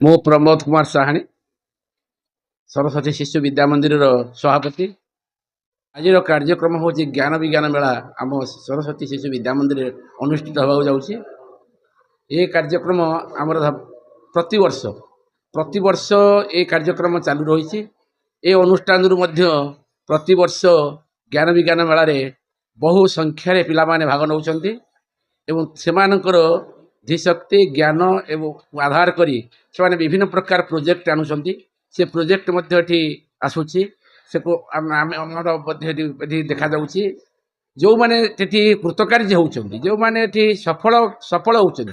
मु प्रमोद कुमार साहानी सरस्वती शिशु विद्या मंदिर सभापति। आज कार्यक्रम हूँ ज्ञान विज्ञान मेला आम सरस्वती शिशु विद्या मंदिर अनुष्ठित होगा जाऊँगी। ये कार्यक्रम आमर प्रतिवर्ष प्रतिवर्ष ये कार्यक्रम चालू रही। ये अनुष्ठान प्रतिवर्ष ज्ञान विज्ञान मेला रे बहु संख्यार पिला माने भाग नौ से धीशक्ति ज्ञान एवं आधार करी से विभिन्न प्रकार प्रोजेक्ट आणुंट। से प्रोजेक्ट आसूची से देखा जाऊँगी जो माने कृतकार्य होती जो माने सफल सफल होती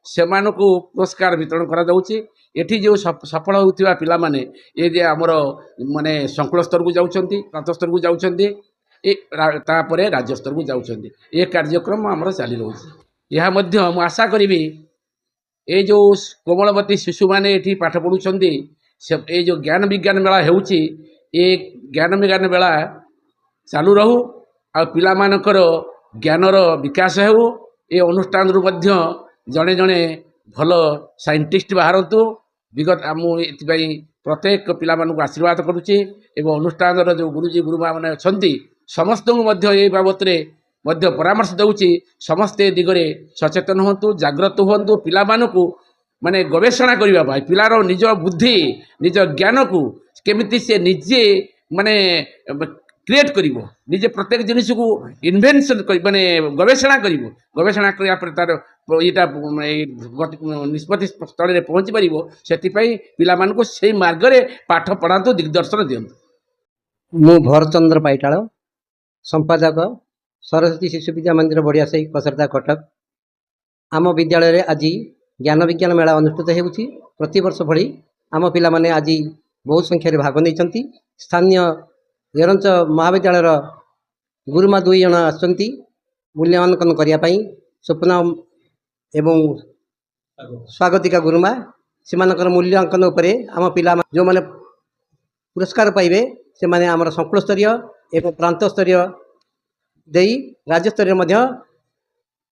से पुरस्कार वितरण करा जाउची। एठी जो सफल होतिबा पिला माने ये जे हमर माने संकुल स्तर को जाउछंती, प्रांत स्तर को जाउछंती, ए तापरे राज्य स्तर को जाउछंती। ये कार्यक्रम हमर चाली रहउची। यह मध्य मु आशा करिबी ए जो कोमलवती शिशु माने एठी पाठ पढुछंती से ए जो ज्ञान विज्ञान मेला हेउची ए ज्ञान विज्ञान मेला चालू रहू आ पिला मानकर ज्ञानर विकास हेउ। ए अनुष्ठान रु मध्य जड़े जड़े भल साइंटिस्ट बाहरतु विगत मुझे प्रत्येक पिला आशीर्वाद करुच्ची। अनुष्ठान जो गुरुजी गुरुमा मैंने अच्छा समस्त ये बाबत परामर्श दूची। समस्ते दिगरे सचेतन हूँ, जागृत हूँ। पिला माने गवेषणा करने पिलार निज बुद्धि निज ज्ञान को केमिति से निजे माने क्रिएट करिवो, निजे प्रत्येक जिनिस को इन्वेंशन माने गवेषणा करिवो। गवेषणा करिया पर तार एटा निष्पत्ति स्थल रे पहुंची परिवो। सेतिपई पिला मान को सेही मार्ग रे पाठ पढ़ातो, दिग्दर्शन दियंतो। मु भरचंद्र पाइटाळ, संपादक सरस्वती शिशु विद्या मंदिर बढ़िया सही कसरदा कटक। आम विद्यालय आज ज्ञान विज्ञान मेला अनुष्ठित होउछि। प्रति वर्ष भली आम पिला माने आज बहुत संख्यार भाग नहीं। स्थानीय निरंच महाविद्यालय गुरुमा 2 जन आसुच्च मूल्यांकन करने। स्वप्न एवं स्वागतिका गुरुमा से मूल्यांकन उपरे आम पिला जो माने पुरस्कार पाइबे से माने आमर संकुल स्तरीय एवं प्रांत स्तरीय देई राज्य स्तरीय मध्य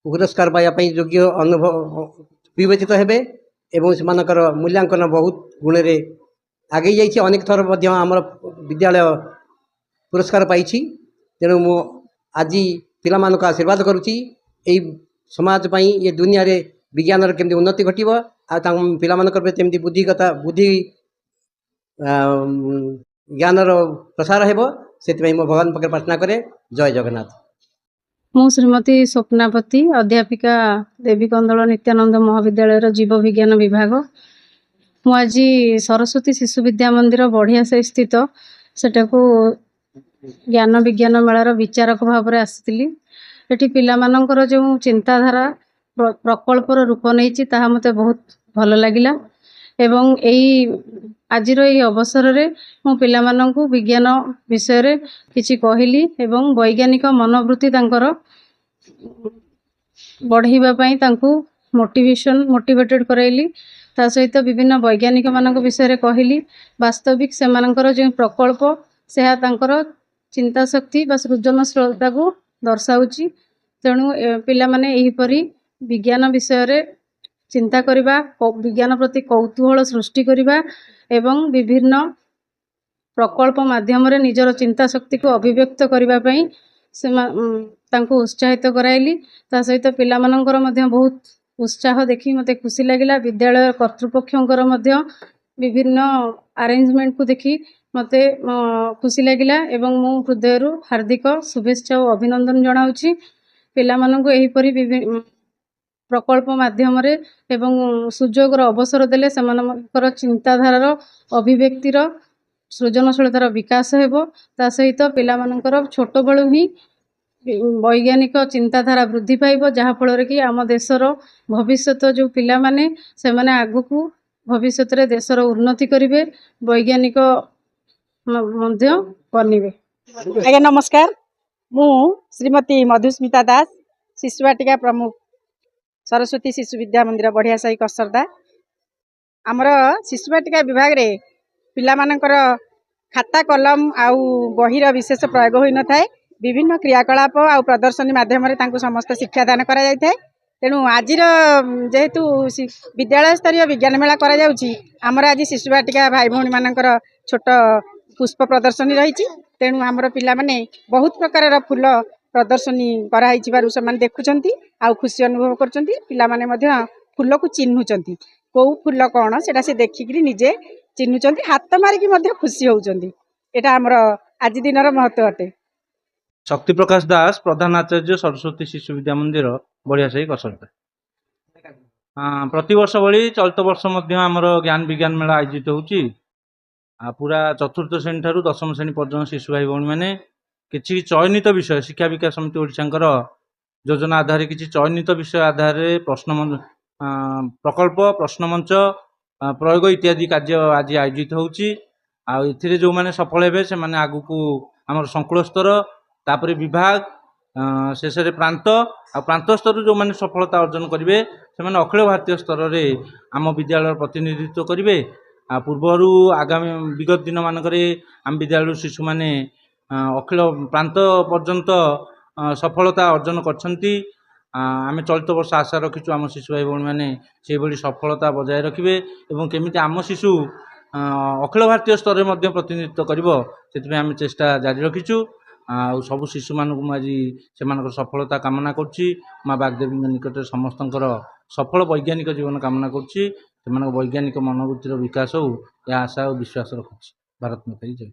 पुरस्कार पाइबा योग्य अनुभव विवेचित हेबे एवं से मूल्यांकन बहुत गुण रे आगे जाइए। अनेक थर मध्य आमर विद्यालय पुरस्कार पाई। तेणु मु आज पिला मानक आशीर्वाद करुच्ची यही समाज पई ये दुनिया रे विज्ञान केमती उन्नति घटिबो आ पिला मानक केमती बुद्धिगता बुद्धि ज्ञानर प्रसार हेबो। सेति मो भगवान पाखे प्रार्थना करे। जय जगन्नाथ। मु श्रीमती स्वप्नापति, अध्यापिका देवी कंदल नित्यानंद महाविद्यालय जीव विज्ञान विभाग। मु आज सरस्वती शिशु विद्या मंदिर बढ़िया से स्थित सेटा को ज्ञान विज्ञान मेलार विचारक भाव में आसी। एटी पिला मानकर जो चिंताधारा प्रकल्पर रूप नहीं ताहा मते बहुत भल लगिला। एवं यही आजिर ये अवसर रे मु पिला माननकु विज्ञान विषय रे किछि कहली एवं वैज्ञानिक मनोवृत्ति तांकर बढ़ाइबा पई तांकु मोटिवेटेड कराइली। ता सहित विभिन्न वैज्ञानिक मानक विषय रे कहली। वास्तविक से मानकर जो प्रकल्प से तांकर चिंता शक्ति बा सृजनशीलता को दर्शाऊची। तेणु पिला माने एहीपरि विज्ञान विषय रे चिंता करिबा, विज्ञान प्रति कौतूहल सृष्टि करिबा एवं विभिन्न प्रकल्प माध्यम रे निजर चिंता शक्ति को अभिव्यक्त करिबा पई से तांको उत्साहित कराइली। ता सहित पिला मानकर मध्य बहुत उत्साह देखि मते खुशी लागिला। विद्यालय कर्तृपक्षंकर मध्य विभिन्न अरेंजमेंट को देखि मते खुशी लागिला एवं मु हृदय हार्दिक शुभेच्छा और अभिनंदन जनाउछि। पिला माननको एहीपरि प्रकल्प माध्यम रे एवं सुजोगर अवसर देले सेमानकर चिंताधारार अभिव्यक्तिर सृजनशीलतार विकास हेबो। ता सहित पिला मानकर छोट बेलू ही वैज्ञानिक चिंताधारा वृद्धि पाइबो, जहा फल कि आम देशर भविष्यत जो पिला माने से माने आगुकू भविष्यत रे देशर उन्नति करिवे, वैज्ञानिक मध्य बनिवे। आज्ञा नमस्कार। मु श्रीमती मधुस्मिता दास, शिशु वाटिका प्रमुख, सरस्वती शिशु विद्या मंदिर बढ़िया साही कसरदा। आमर शिशु वाटिका विभाग रे पिला मानकर खाता कलम आउ बहिर विशेष प्रयोग होई न थाए। विभिन्न क्रियाकलाप आउ प्रदर्शनी माध्यम रे तांको समस्त शिक्षादान करा जाय थाए। ତେଣୁ ଆଜିର ଯେହେତୁ ବିଦ୍ୟାଳୟ ସ୍ତରୀୟ ବିଜ୍ଞାନ ମେଳା କରାଯାଉଛି, ଆମର ଆଜି ଶିଶୁ ବାଟିକା ଭାଇ ଭଉଣୀମାନଙ୍କର ଛୋଟ ପୁଷ୍ପ ପ୍ରଦର୍ଶନୀ ରହିଛି। ତେଣୁ ଆମର ପିଲାମାନେ ବହୁତ ପ୍ରକାରର ଫୁଲ ପ୍ରଦର୍ଶନୀ କରାହେଇଥିବାରୁ ସେମାନେ ଦେଖୁଛନ୍ତି ଆଉ ଖୁସି ଅନୁଭବ କରୁଛନ୍ତି। ପିଲାମାନେ ମଧ୍ୟ ଫୁଲକୁ ଚିହ୍ନୁଛନ୍ତି, କେଉଁ ଫୁଲ କ'ଣ ସେଟା ସେ ଦେଖିକିରି ନିଜେ ଚିହ୍ନୁଛନ୍ତି, ହାତ ମାରିକି ମଧ୍ୟ ଖୁସି ହେଉଛନ୍ତି। ଏଇଟା ଆମର ଆଜି ଦିନର ମହତ୍ତ୍ୱ ଅଟେ। ଶକ୍ତି ପ୍ରକାଶ ଦାସ, ପ୍ରଧାନ ଆଚାର୍ଯ୍ୟ ସରସ୍ୱତୀ ଶିଶୁ ବିଦ୍ୟା ମନ୍ଦିର ବଢ଼ିଆସାହି କସରଦା। ପ୍ରତିବର୍ଷ ଭଳି ଚଳିତ ବର୍ଷ ମଧ୍ୟ ଆମର ଜ୍ଞାନ ବିଜ୍ଞାନ ମେଳା ଆୟୋଜିତ ହେଉଛି। ପୁରା ଚତୁର୍ଥ ଶ୍ରେଣୀ ଠାରୁ ଦଶମ ଶ୍ରେଣୀ ପର୍ଯ୍ୟନ୍ତ ଶିଶୁ ଭାଇ ଭଉଣୀମାନେ କିଛି ଚୟନିତ ବିଷୟ, ଶିକ୍ଷା ବିକାଶ ସମିତି ଓଡ଼ିଶାଙ୍କର ଯୋଜନା ଆଧାରରେ କିଛି ଚୟନିତ ବିଷୟ ଆଧାରରେ ପ୍ରକଳ୍ପ, ପ୍ରଶ୍ନମଞ୍ଚ, ପ୍ରୟୋଗ ଇତ୍ୟାଦି କାର୍ଯ୍ୟ ଆଜି ଆୟୋଜିତ ହେଉଛି। ଆଉ ଏଥିରେ ଯେଉଁମାନେ ସଫଳ ହେବେ ସେମାନେ ଆଗକୁ ଆମର ସଂକୁଳ ସ୍ତର, ତାପରେ ବିଭାଗ, ଶେଷରେ ପ୍ରାନ୍ତ, ଆଉ ପ୍ରାନ୍ତ ସ୍ତରରୁ ଯେଉଁମାନେ ସଫଳତା ଅର୍ଜନ କରିବେ ସେମାନେ ଅଖିଳ ଭାରତୀୟ ସ୍ତରରେ ଆମ ବିଦ୍ୟାଳୟର ପ୍ରତିନିଧିତ୍ୱ କରିବେ। ଆଉ ପୂର୍ବରୁ ଆଗାମୀ ବିଗତ ଦିନମାନଙ୍କରେ ଆମ ବିଦ୍ୟାଳୟରୁ ଶିଶୁମାନେ ଅଖିଳ ପ୍ରାନ୍ତ ପର୍ଯ୍ୟନ୍ତ ସଫଳତା ଅର୍ଜନ କରିଛନ୍ତି। ଆମେ ଚଳିତ ବର୍ଷ ଆଶା ରଖିଛୁ ଆମ ଶିଶୁ ଭାଇ ଭଉଣୀମାନେ ସେହିଭଳି ସଫଳତା ବଜାୟ ରଖିବେ ଏବଂ କେମିତି ଆମ ଶିଶୁ ଅଖିଳ ଭାରତୀୟ ସ୍ତରରେ ମଧ୍ୟ ପ୍ରତିନିଧିତ୍ୱ କରିବ, ସେଥିପାଇଁ ଆମେ ଚେଷ୍ଟା ଜାରି ରଖିଛୁ। ଆଉ ସବୁ ଶିଶୁମାନଙ୍କୁ ମୁଁ ଆଜି ସେମାନଙ୍କର ସଫଳତା କାମନା କରୁଛି। ମା ବାଗଦେବୀଙ୍କ ନିକଟରେ ସମସ୍ତଙ୍କର ସଫଳ ବୈଜ୍ଞାନିକ ଜୀବନ କାମନା କରୁଛି। ସେମାନଙ୍କ ବୈଜ୍ଞାନିକ ମନୋବୃତ୍ତିର ବିକାଶ ହେଉ, ଏହା ଆଶା ଓ ବିଶ୍ୱାସ ରଖୁଛି। ଭାରତ ମାତା କି ଜୟ।